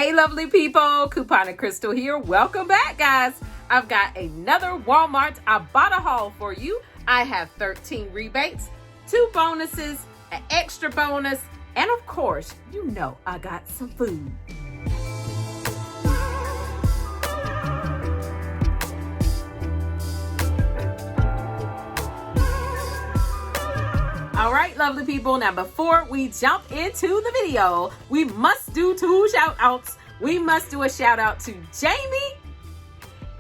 Hey lovely people, Coupon and Crystal here. Welcome back, guys. I've got another Walmart Ibotta haul for you. I have 13 rebates, 2 bonuses, an extra bonus, and of course, you know I got some food. All right, lovely people. Now, before we jump into the video, we must do 2 shout outs. We must do a shout out to Jamie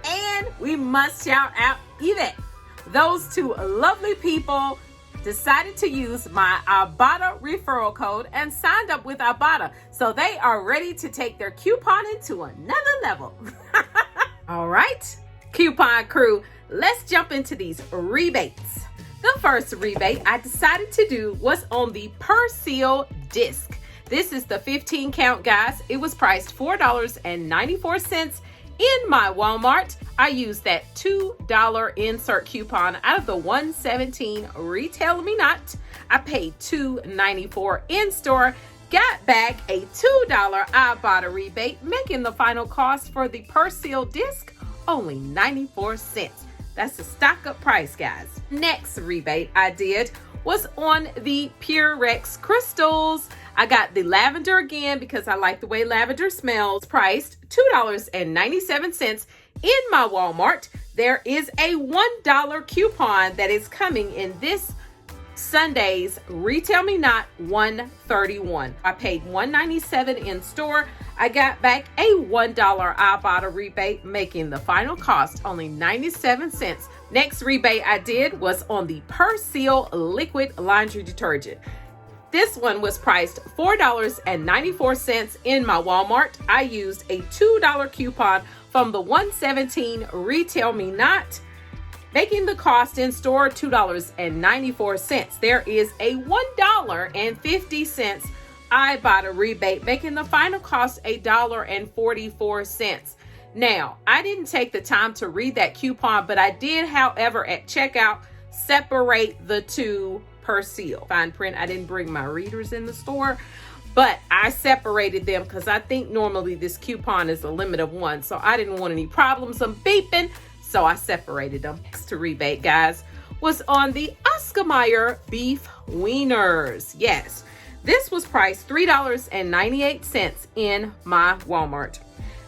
and we must shout out Yvette. Those 2 lovely people decided to use my Ibotta referral code and signed up with Ibotta. So they are ready to take their couponing to another level. All right, coupon crew, let's jump into these rebates. The first rebate I decided to do was on the Crystle disc. This is the 15 count, guys. It was priced $4.94 in my Walmart. I used that $2 insert coupon out of the $117 retail me not. I paid $2.94 in store, got back a $2 Ibotta rebate, making the final cost for the Crystle disc only 94 cents. That's the stock up price, guys. Next rebate I did was on the Purex Crystals. I got the lavender again because I like the way lavender smells. Priced $2.97 in my Walmart. There is a $1 coupon that is coming in this Sunday's Retail Me Not $131. I paid $197 in store. I got back a $1 Ibotta rebate, making the final cost only 97 cents. Next rebate I did was on the Crystle liquid laundry detergent. This one was priced $4.94 in my Walmart. I used a $2 coupon from the $117 Retail Me Not, making the cost in store $2.94. There is a $1.50 Ibotta rebate, making the final cost $1.44. Now, I didn't take the time to read that coupon, but I did, however, at checkout, separate the 2 Crystle. Fine print, I didn't bring my readers in the store, but I separated them because I think normally this coupon is a limit of 1, so I didn't want any problems of beeping, so I separated them. Next to rebate, guys, was on the Meyer beef wieners. Yes, this was priced $3.98 in my Walmart.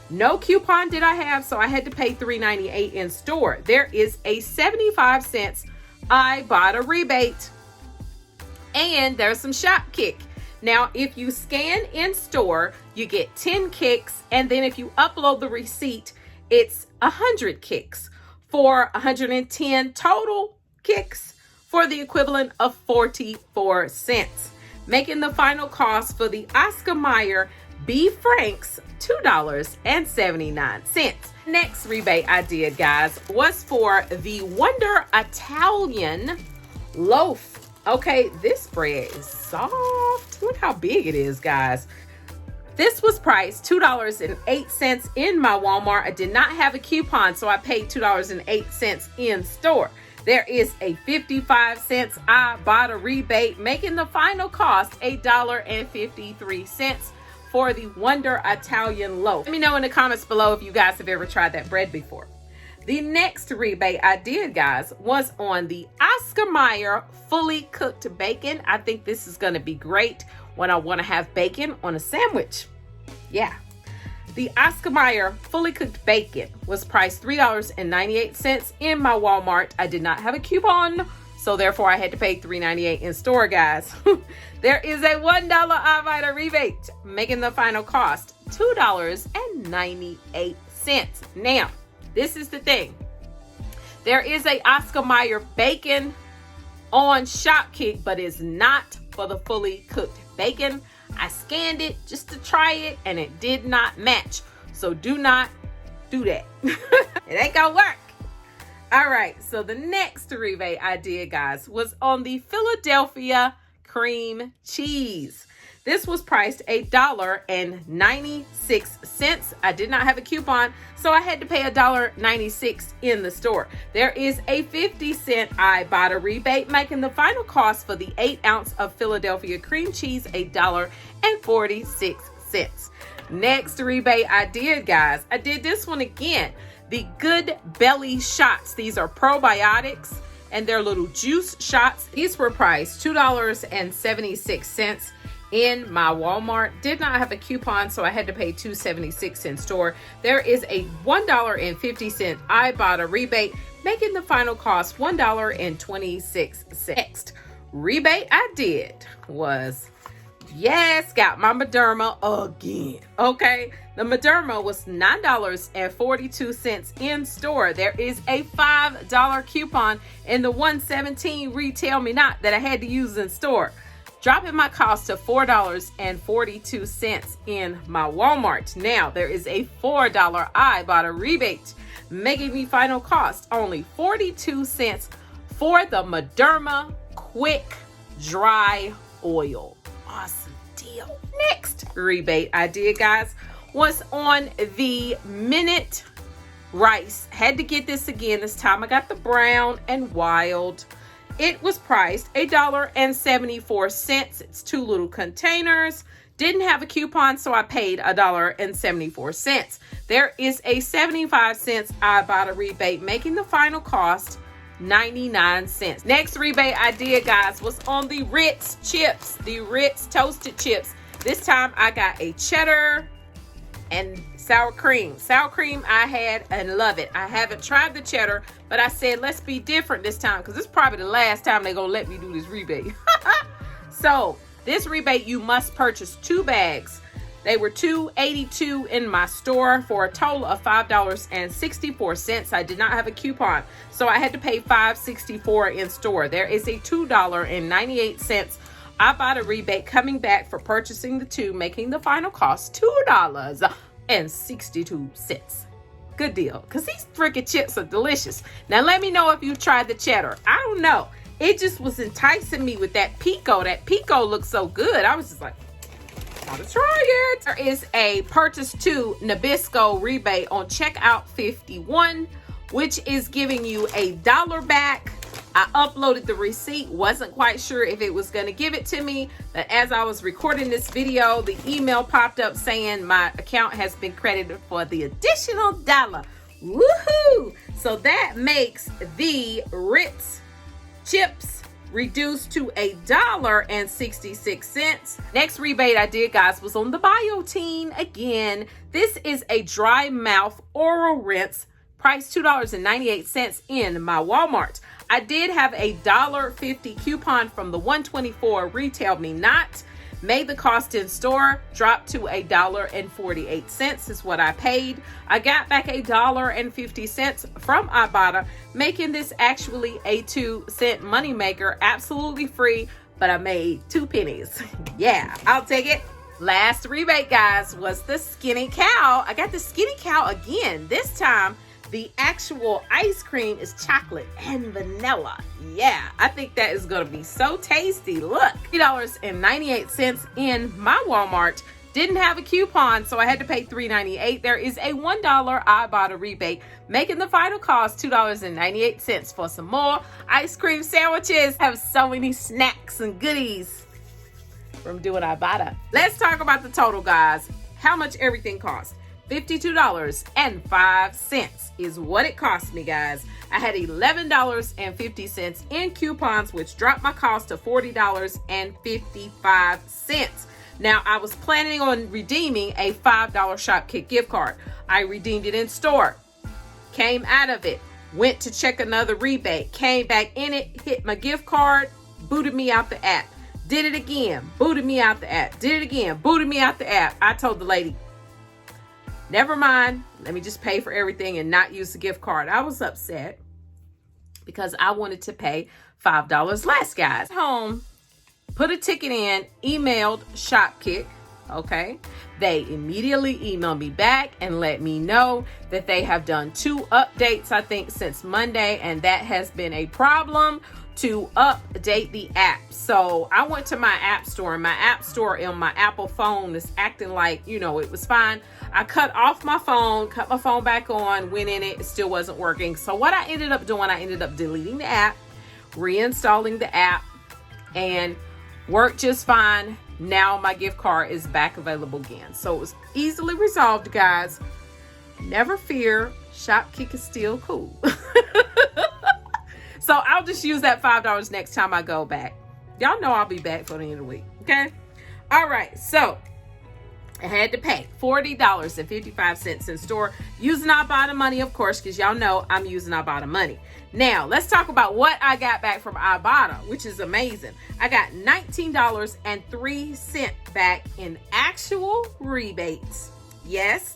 No coupon did I have, so I had to pay $3.98 in store. There is a 75 cents Ibotta rebate, and there's some shop kick. Now, if you scan in store, you get 10 kicks, and then if you upload the receipt, it's 100 kicks for 110 total kicks for the equivalent of 44 cents, making the final cost for the Meyer beef franks $2.79. Next rebate I did, guys, was for the Wonder Italian loaf. Okay, this bread is soft. Look how big it is, guys. This was priced $2.08 in my Walmart. I did not have a coupon, so I paid $2.08 in store. There is a 55 cents Ibotta rebate, making the final cost $1.53 for the Wonder Italian loaf. Let me know in the comments below if you guys have ever tried that bread before. The next rebate I did, guys, was on the Meyer fully cooked bacon. I think this is going to be great when I want to have bacon on a sandwich. Yeah. The Meyer fully cooked bacon was priced $3.98 in my Walmart. I did not have a coupon, so therefore I had to pay $3.98 in store, guys. There is a $1 Ibotta rebate, making the final cost $2.98. Now, this is the thing. There is a Meyer bacon on Shopkick, but it's not for the fully cooked bacon. I scanned it just to try it, and it did not match. So do not do that. It ain't gonna work. All right, so the next rebate I did, guys, was on the Philadelphia cream cheese. This was priced $1.96. I did not have a coupon, so I had to pay $1.96 in the store. There is a 50-cent Ibotta rebate, making the final cost for the 8 ounce of Philadelphia cream cheese $1.46. Next rebate I did, guys, I did this one again. The Good Belly shots. These are probiotics and they're little juice shots. These were priced $2.76 in my Walmart. Did not have a coupon, so I had to pay $2.76 in store. There is a $1.50 Ibotta rebate, making the final cost $1.26. Next rebate I did was, yes, got my Derma again. Okay, the Derma was $9.42 in store. There is a $5 coupon in the $117 retail me not that I had to use in store, dropping my cost to $4.42 in my Walmart. Now there is a $4 Ibotta rebate, making the final cost only 42 cents for the Derma Quick Dry Oil. Awesome deal. Next rebate I did, guys, was on the Minute Rice. Had to get this again. This time I got the brown and wild. It was priced $1.74. It's 2 little containers. Didn't have a coupon, so I paid $1.74. There is a 75-cent Ibotta rebate, making the final cost 99 cents. Next rebate I did, guys, was on the Ritz Chips, the Ritz toasted chips. This time I got a cheddar and sour cream. Sour cream I had and love it. I haven't tried the cheddar, but I said let's be different this time because this is probably the last time they're gonna let me do this rebate. So this rebate, you must purchase 2 bags. They were $2.82 in my store for a total of $5.64. I did not have a coupon, so I had to pay $5.64 in store. There is a $2.98 Ibotta rebate coming back for purchasing the 2, making the final cost $2.62. Good deal, because these freaking chips are delicious. Now let me know if you tried the cheddar. I don't know. It just was enticing me with that pico. That pico looks so good. I was just like, gotta try it. There is a purchase 2 Nabisco rebate on checkout 51, which is giving you $1 back. I uploaded the receipt, wasn't quite sure if it was going to give it to me, but as I was recording this video, the email popped up saying my account has been credited for the additional $1. Woohoo! So that makes the Ritz Chips reduced to $1.66. Next rebate I did, guys, was on the Biotine again. This is a dry mouth oral rinse, priced $2.98 in my Walmart. I did have a $1.50 coupon from the 124 retail me not. Made the cost in store, dropped to $1.48 is what I paid. I got back $1.50 from Ibotta, making this actually a 2-cent moneymaker, absolutely free, but I made 2 pennies. Yeah, I'll take it. Last rebate, guys, was the Skinny Cow. I got the Skinny Cow again. This time, the actual ice cream is chocolate and vanilla. Yeah, I think that is gonna be so tasty. Look, $3.98 in my Walmart. Didn't have a coupon, so I had to pay $3.98. There is a $1 Ibotta rebate, making the final cost $2.98 for some more ice cream sandwiches. Have so many snacks and goodies from doing Ibotta. Let's talk about the total, guys. How much everything costs. $52.05 is what it cost me, guys. I had $11.50 in coupons, which dropped my cost to $40.55. Now, I was planning on redeeming a $5 Shopkick gift card. I redeemed it in store, came out of it, went to check another rebate, came back in it, hit my gift card, booted me out the app. Did it again, booted me out the app. Did it again, booted me out the app. I told the lady, never mind, let me just pay for everything and not use the gift card. I was upset because I wanted to pay $5 less, guys. Home, put a ticket in, emailed Shopkick, okay? They immediately emailed me back and let me know that they have done 2 updates, I think, since Monday, and that has been a problem to update the app. So I went to my app store, and my app store on my Apple phone is acting like, you know, it was fine. I cut off my phone, cut my phone back on, went in it, it still wasn't working. So what I ended up doing, I ended up deleting the app, reinstalling the app, and worked just fine. Now my gift card is back available again. So it was easily resolved, guys. Never fear, Shopkick is still cool. So I'll just use that $5 next time I go back. Y'all know I'll be back for the end of the week, okay? All right, so I had to pay $40.55 in store using Ibotta money, of course, because y'all know I'm using Ibotta money. Now, let's talk about what I got back from Ibotta, which is amazing. I got $19.03 back in actual rebates. Yes.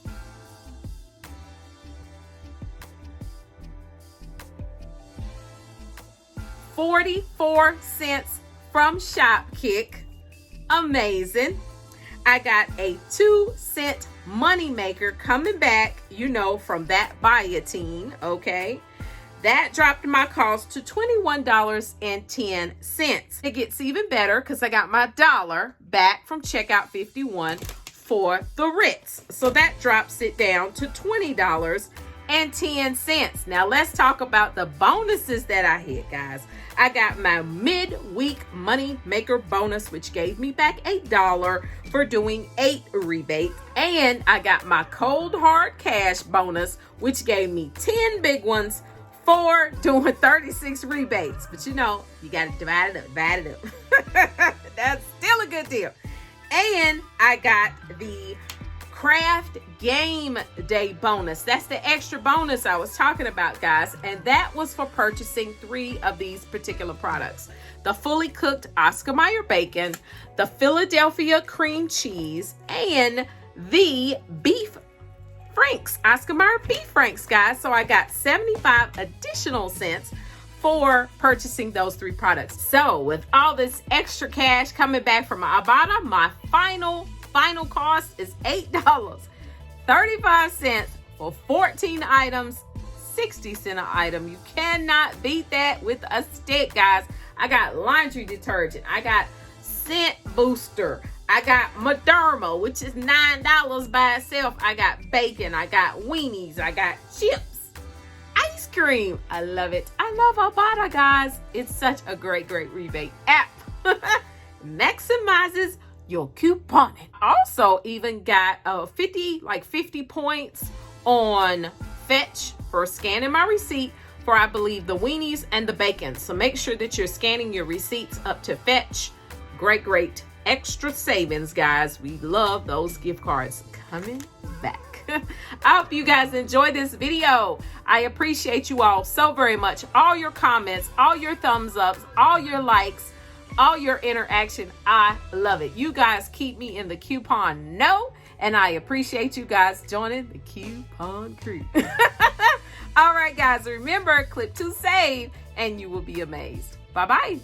$0.44 from Shopkick. Amazing. I got a 2-cent money maker coming back, you know, from that Biotin, okay? That dropped my cost to $21.10. It gets even better because I got my dollar back from checkout 51 for the Ritz. So that drops it down to $20.10. Now let's talk about the bonuses that I hit, guys. I got my midweek money maker bonus, which gave me back $8 for doing 8 rebates. And I got my cold hard cash bonus, which gave me 10 big ones for doing 36 rebates. But you know, you got to divide it up. That's still a good deal. And I got the Craft Game Day bonus. That's the extra bonus I was talking about, guys. And that was for purchasing 3 of these particular products. The fully cooked Oscar Mayer bacon, the Philadelphia cream cheese, and the beef franks, Oscar Mayer beef franks, guys. So I got 75 additional cents for purchasing those 3 products. So with all this extra cash coming back from Ibotta, my final cost is $8.35 for 14 items, 60 cents an item. You cannot beat that with a stick, guys. I got laundry detergent. I got scent booster. I got Derma, which is $9 by itself. I got bacon. I got weenies. I got chips. Ice cream. I love it. I love Ibotta, guys. It's such a great rebate app. Maximizes your couponing. Also even got 50 points on Fetch for scanning my receipt for, I believe, the weenies and the bacon. So make sure that you're scanning your receipts up to Fetch. Great extra savings, guys. We love those gift cards coming back. I hope you guys enjoy this video. I appreciate you all so very much. All your comments, all your thumbs ups, all your likes, all your interaction. I love it. You guys keep me in the coupon and I appreciate you guys joining the coupon crew. All right, guys, remember, click to save and you will be amazed. Bye-bye.